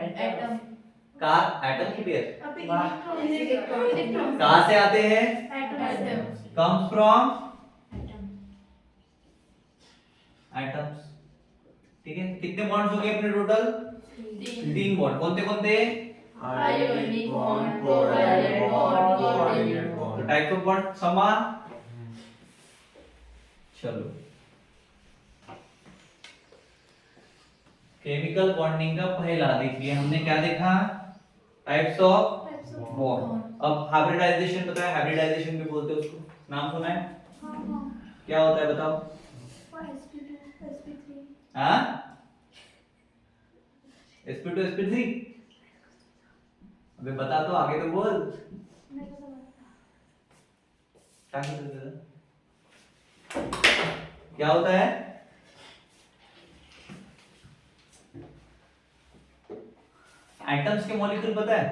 Atom. का एटम की पेयर। अभी वाह। इलेक्ट्रॉन कहाँ से आते हैं? Atom. Comes from Atom. Atoms. ठीक है, कितने बॉन्ड्स हो गए अपने टोटल? 3 बॉन्ड। कौन कौन थे? Ionic bond, covalent bond, coordinate तो bond. टाइप्स ऑफ बॉन्ड समान। चलो, केमिकल बॉन्डिंग का पहला देख लिया हमने। क्या देखा? Types of bond. अब हाइब्रिडाइजेशन पता है? हाइब्रिडाइजेशन भी बोलते हैं उसको, नाम सुना है? क्या होता है बताओ? हाँ, sp2 sp3। अबे बता तो, आगे तो बोल। क्या होता है? एटम्स के मॉलिक्यूल पता है?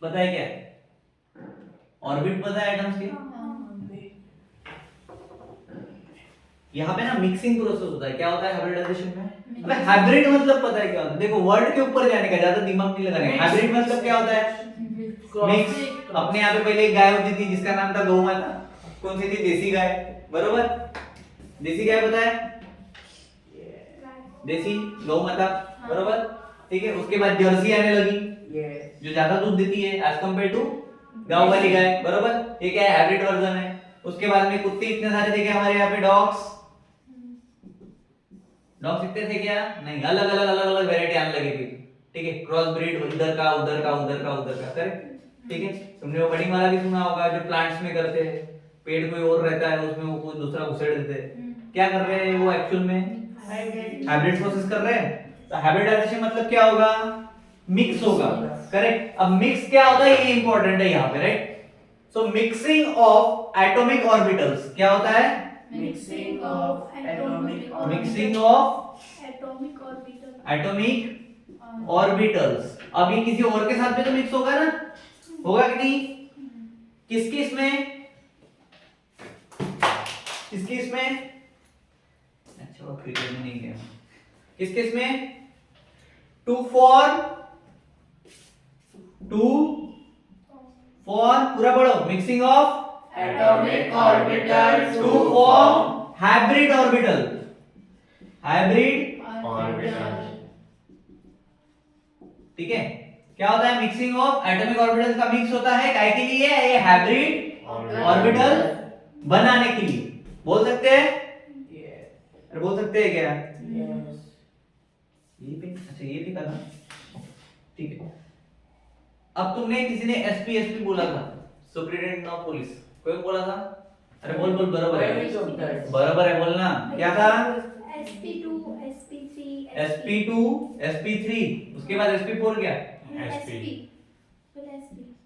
पता है क्या? ऑर्बिट पता है एटम्स के? यहाँ पे ना मिक्सिंग प्रोसेस होता है। क्या होता है हाइब्रिडाइजेशन में? अबे हाइब्रिड मतलब पता है क्या होता है? देखो, वर्ड के ऊपर जाने का, ज्यादा दिमाग नहीं लगाने का। हाइब्रिड मतलब क्या होता है? मिक्स। अपने यहाँ पे पहले एक गाय होती थी जिसका नाम था गौ माता। कौन सी थी? देसी गाय। बरोबर? देसी गाय पता है? देसी गौ माता। बरोबर? ठीक है, उसके बाद जर्सी आने लगी जो ज्यादा दूध देती है एज कंपेयर टू गांव वाली गाय। बरोबर? ये क्या है? हाइब्रिड वर्जन है। उसके बाद में कुत्ते इतने सारे थे क्या हमारे यहाँ पे? डॉग्स। डॉग्स इतने थे क्या? नहीं, अलग अलग अलग अलग वैरायटी आने लगी थी। ठीक है, क्रॉस ब्रीड, इधर का उधर का उधर का उधर का। करेक्ट? ठीक है, तुमने वो बडिंग वाला भी सुना होगा जो प्लांट्स में करते हैं। पेड़ कोई और रहता है, उसमें वो कोई दूसरा घुसेड़ देते हैं। क्या कर रहे हैं वो एक्चुअल में? हाइब्रिड प्रोसेस कर रहे हैं। तो हाइब्रिडाइजेशन मतलब क्या होगा? मिक्स होगा। करेक्ट? अब मिक्स क्या होता है ये इंपॉर्टेंट है यहाँ पे, right? So mixing of atomic orbitals क्या होता है? Mixing of atomic mixing of Atomic orbital. Atomic orbitals. अब ये किसी और के साथ भी तो मिक्स होगा ना? होगा कि नहीं? किस किस में? किस किस में? अच्छा, वो क्रिकेट में नहीं गया। किस किस में? टू फॉर पूरा पढ़ो। Mixing of atomic orbitals to form hybrid orbital. Hybrid, Orbital. ठीक है। क्या होता है? मिक्सिंग ऑफ एटॉमिक ऑर्बिटल्स का मिक्स होता है काय के लिए? ये हाइब्रिड ऑर्बिटल बनाने के लिए। बोल सकते हैं? अरे बोल सकते हैं क्या? ये भी अच्छा, ये भी करना। ठीक है, अब तुमने किसी ने एसपी बोला था, सुप्रिटेंडेंट ऑफ पुलिस। कोई बोला था? अरे बोल बोल, बराबर है, बराबर है, बोलना। क्या था? SP2, SP3, sp2 sp3, उसके बाद sp4 क्या? SP.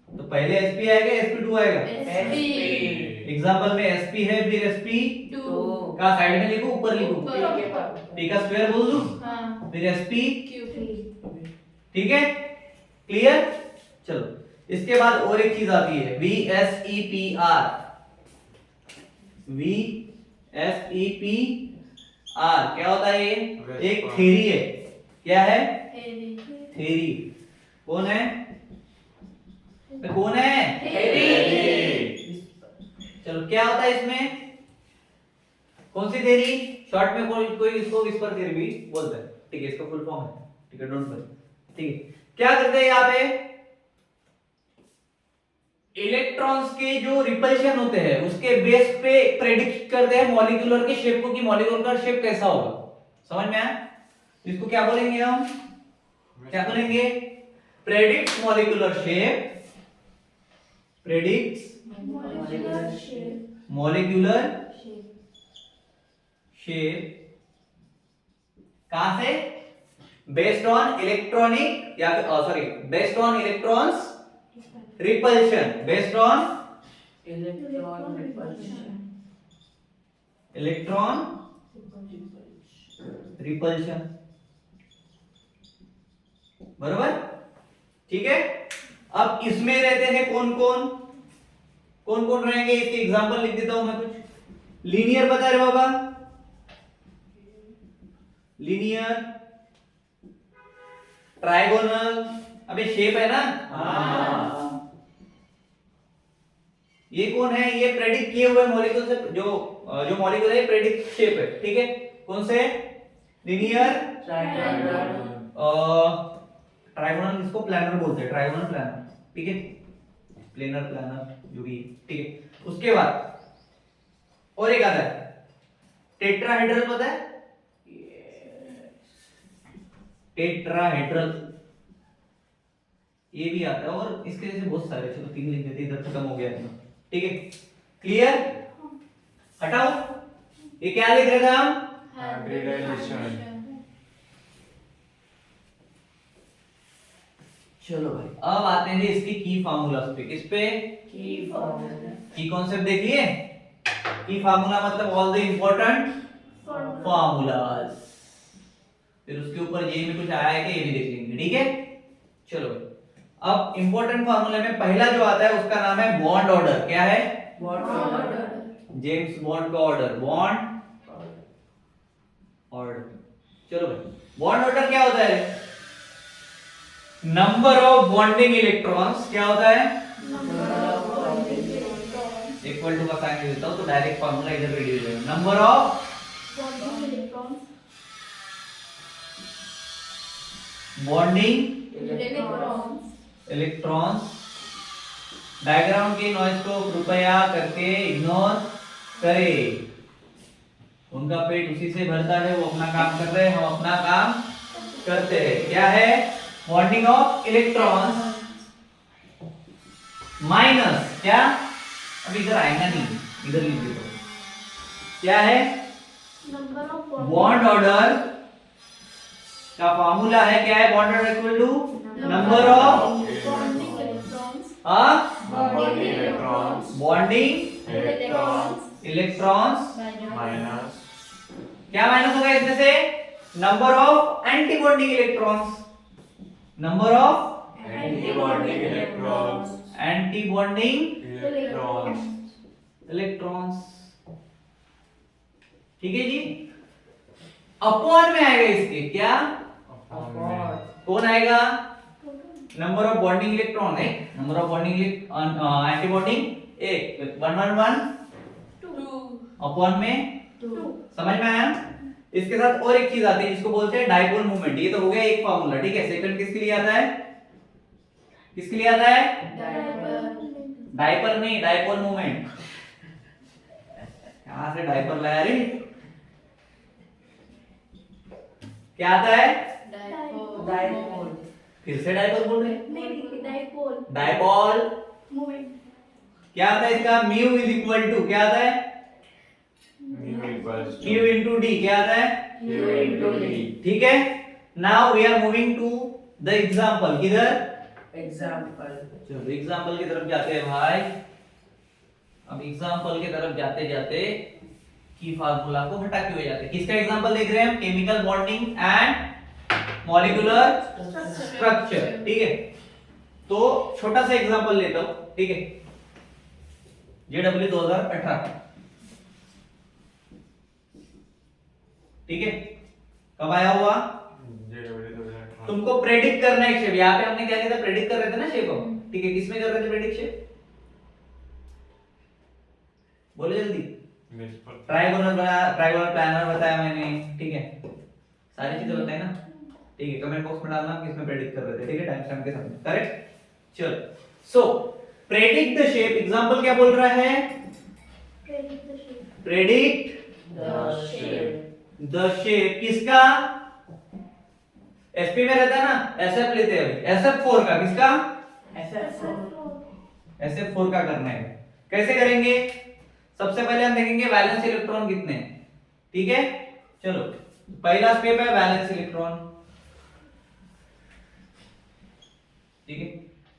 तो पहले sp आएगा sp2 आएगा। SP. एग्जांपल में sp है, फिर sp Two. का साइड में लिखूं, ऊपर लिखूं? ऊपर. p का स्क्वायर बोल दूं, हाँ. फिर sp। Q. ठीक है, क्लियर? चलो, इसके बाद और एक चीज आती है VSEPR। VSEPR क्या होता है? ये एक थ्योरी है। क्या है? थ्योरी। कौन है? कौन है? चलो, क्या होता है इसमें? कौन सी थ्योरी? शॉर्ट में कोई इसको विस्पर थ्योरी भी बोलता है। ठीक है, इसका फुल फॉर्म है। ठीक है, डोंट वरी। ठीक है, क्या करते हैं यहाँ पे? इलेक्ट्रॉन्स के जो रिपल्शन होते हैं उसके बेस पे प्रेडिक्ट करते हैं मॉलिक्यूलर के शेप को, कि मॉलिक्यूल का शेप कैसा होगा। समझ में आया? इसको क्या बोलेंगे हम? क्या बोलेंगे? Predict molecular shape. Predict molecular shape. कहां से? बेस्ड ऑन इलेक्ट्रॉनिक या sorry based on electrons repulsion. Based on electron repulsion. बरोबर, ठीक है। अब इसमें रहते हैं कौन कौन, कौन कौन रहेंगे, इसके एग्जांपल लिख देता हूं मैं कुछ। लीनियर बता रहे बाबा, लीनियर, ट्राइगोनल, अबे शेप है ना, हाँ। ये कौन है, ये प्रेडिक्ट किए हुए मॉलिक्यूल से, जो मॉलिक्यूल है प्रेडिक्ट शेप है, ठीक है। कौन से, लीनियर, ट्राइगोनल, इसको प्लानर बोलते हैं, ट्राइगोनल प्लानर, ठीक है, प्लेनर प्लानर जो भी, ठीक है। उसके बाद और एक आता है टेट्राहेड्रल, पता है, टेट्राहेड्रल, ये भी आता है, और इसके जैसे बहुत सारे, चलो 3 लिख देते, इधर खत्म हो गया अपना, ठीक है, क्लियर। हटाओ, ये क्या लिख रहे थे हम, हाइब्रिडाइजेशन। चलो भाई, अब आते हैं इसकी की फार्मूलास पे, किस पे, की कॉन्सेप्ट देख लिए। की फार्मूला मतलब ऑल द इंपॉर्टेंट फार्मूलास, फिर उसके ऊपर ये में कुछ आया है कि ये भी देख लेंगे, ठीक है। चलो, अब इंपॉर्टेंट फार्मूले में पहला जो आता है उसका नाम है बॉन्ड ऑर्डर। क्या है, जेम्स बॉन्ड का ऑर्डर, बॉन्ड ऑर्डर। चलो भाई, बॉन्ड ऑर्डर क्या होता है, नंबर ऑफ बॉन्डिंग इलेक्ट्रॉन्स, क्या होता है, इक्वल टू का साइन देता हूं तो डायरेक्ट फार्मूला इधर रेडी हो जाएगा, number of bonding electrons. Diagram के नॉइज को कृपया करके इग्नोर करें, उनका पेट उसी से भरता है, वो अपना काम कर रहे हैं, हम अपना काम करते हैं। क्या है, बॉन्डिंग ऑफ इलेक्ट्रॉन्स माइनस क्या, अब इधर आएगा नहीं, इधर लिख दो, क्या है, बॉन्ड ऑर्डर का फार्मूला है, क्या है, bond order equal to number of bonding electrons minus, क्या माइनस होगा इसमें से, number of anti bonding electrons, number of anti bonding electrons, anti bonding electrons, electrons, ठीक है जी। अपॉन में आएगा इसके, क्या, कौन आएगा, नंबर ऑफ बॉन्डिंग इलेक्ट्रॉन है, number of bonding anti bonding एक, 1 1 1 अपॉन में 2, समझ में आया। इसके साथ और एक चीज आती है जिसको बोलते हैं डाइपोल मूवमेंट, ये तो हो गया एक फार्मूला, ठीक है। सेकंड किसके लिए आता है, किसके लिए आता है, डाइपर नहीं, डाइपोल मूवमेंट। कहां से डाइपर लाया रे, क्या आता है, फिर से डाइपोल बोल रहे हैं, डाइपोल क्या आता है इसका, म्यू इज इक्वल टू क्या आता है, Q into D, क्या आता है, Q into D, ठीक है। Now we are moving to the example, किधर, चलो एग्जांपल की तरफ जाते हैं भाई। अब एग्जांपल की तरफ जाते जाते की फार्मूला को हटा के हो जाते हैं। किसका एग्जांपल देख रहे हैं हम, chemical bonding and molecular structure, ठीक है। तो छोटा सा एग्जांपल लेता हूं, ठीक है, JW 2018, ठीक है, कब आया हुआ, तुमको प्रेडिक्ट करना है शेप, यहाँ पे हमने क्या किया था, प्रेडिक्ट कर रहे थे ना शेप हम, ठीक है। किसमें कर रहे थे प्रेडिक्ट शेप, बोलो जल्दी, ट्राइगोनल प्लानर बताया मैंने, ठीक है, सारी चीजें बताई ना, ठीक है। कमेंट बॉक्स में डालना किसमें प्रेडिक्ट कर रहे थे, ठीक है, टाइम स्टैम्प के साथ, करेक्ट। चलो, सो प्रेडिक्ट द शेप, एग्जांपल क्या बोल रहा है, प्रेडिक्ट द शेप, किसका, एसपी में रहता है ना, एसएफ लेते हैं अभी, SF4 का, किसका, SF4 का करना है। कैसे करेंगे, सबसे पहले हम देखेंगे वैलेंस इलेक्ट्रॉन कितने हैं, ठीक है। चलो, पहला स्टेप है वैलेंस इलेक्ट्रॉन, ठीक है।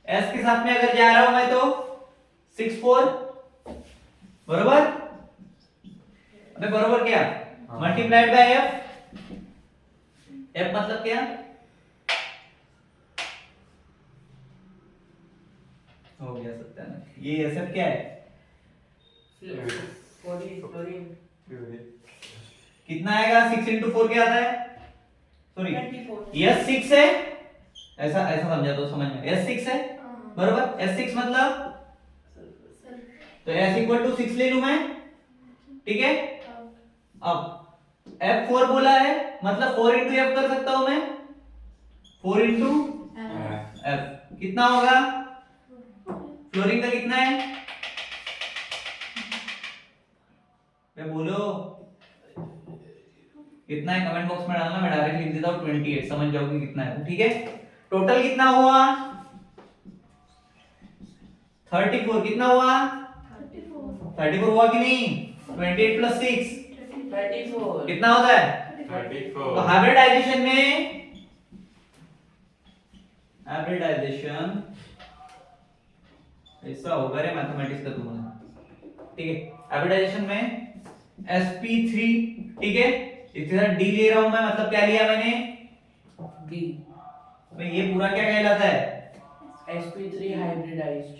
S के साथ में अगर जा रहा हूं मैं तो 6 4, बरोबर, अबे बरोबर क्या, मल्टीप्लाइड बाय F, F मतलब क्या, हो गया सत्यानाश। ये SF क्या है? फ्लोरीन कितना आएगा? 6 into 4 क्या आता है? सॉरी 24 यस 6 है, ऐसा ऐसा समझा तो समझ में। यस 6 है बरोबर। S6 मतलब तो S इक्वल टू 6 ले लूं मैं, ठीक है। अब F4 बोला है मतलब 4 into F कर सकता हूं मैं, 4 into F कितना होगा? फ्लोरीन का कितना है? मैं बोलो कितना है कमेंट बॉक्स में डालना, मैं डायरेक्ट लिख देता हूं 28, समझ जाओगे कितना है, ठीक है। टोटल कितना हुआ? 34। कितना हुआ? 34 हुआ कि नहीं? 28 प्लस 6 34 कितना होता है? 34. तो हाइब्रिडाइजेशन में, हाइब्रिडाइजेशन ऐसा होगा रे मैथमेटिक्स का तुम्हारा, ठीक है। हाइब्रिडाइजेशन में sp3, ठीक है, इसके साथ d ले रहा हूं मैं, मतलब क्या लिया मैंने? D तो ये पूरा क्या कहलाता है? sp3 हाइब्रिडाइज्ड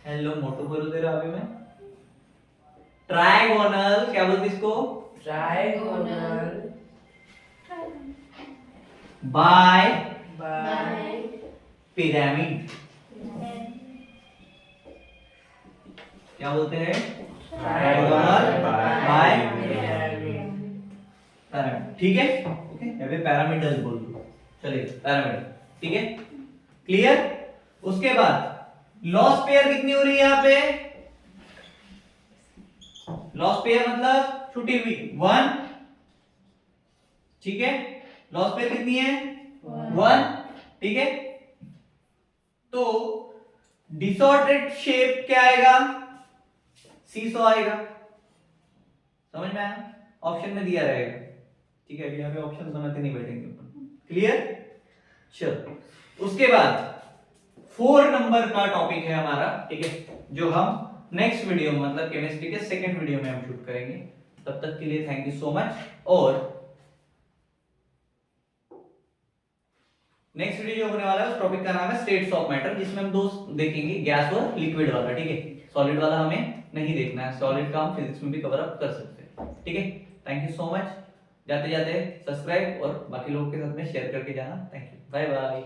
हेलो मोटो बोलो तेरा अभी मैं ट्राइगोनल, क्या बोलते इसको? ट्राइगोनल बाय बाय पिरामिड, क्या बोलते हैं? Trigonal बाय पिरामिड पैरामिड, ठीक है। ओके अबे पैरामिडल बोल दो, चलिए पैरामिड, ठीक है, क्लियर। उसके बाद लॉस पेयर कितनी हो रही है यहाँ पे? लॉस पेयर मतलब छुट्टी हुई 1, ठीक है। लॉस पेयर कितनी है? 1, ठीक है। तो डिसऑर्डर्ड शेप क्या आएगा? सीसो आएगा, समझ में आया? ऑप्शन में दिया रहेगा, ठीक है। अभी यहाँ पे ऑप्शन बनाते नहीं बैठेंगे अपन, क्लियर। चलो उसके बाद 4 नंबर का टॉपिक है हमारा, ठीक है, जो हम नेक्स्ट वीडियो में मतलब केमिस्ट्री के सेकंड वीडियो में हम शूट करेंगे। तब तक के लिए थैंक यू सो मच। और नेक्स्ट वीडियो जो होने वाला है उस टॉपिक का नाम है स्टेट्स ऑफ मैटर, जिसमें हम दो देखेंगे, गैस और लिक्विड वाला, ठीक है। सॉलिड वाला हमें नहीं देखना है, सॉलिड का हम फिजिक्स में भी कवर अप कर सकते हैं, ठीक है। Thank you so much. जाते जाते सब्सक्राइब और बाकी लोगों के साथ में शेयर करके जाना। Thank you, bye bye.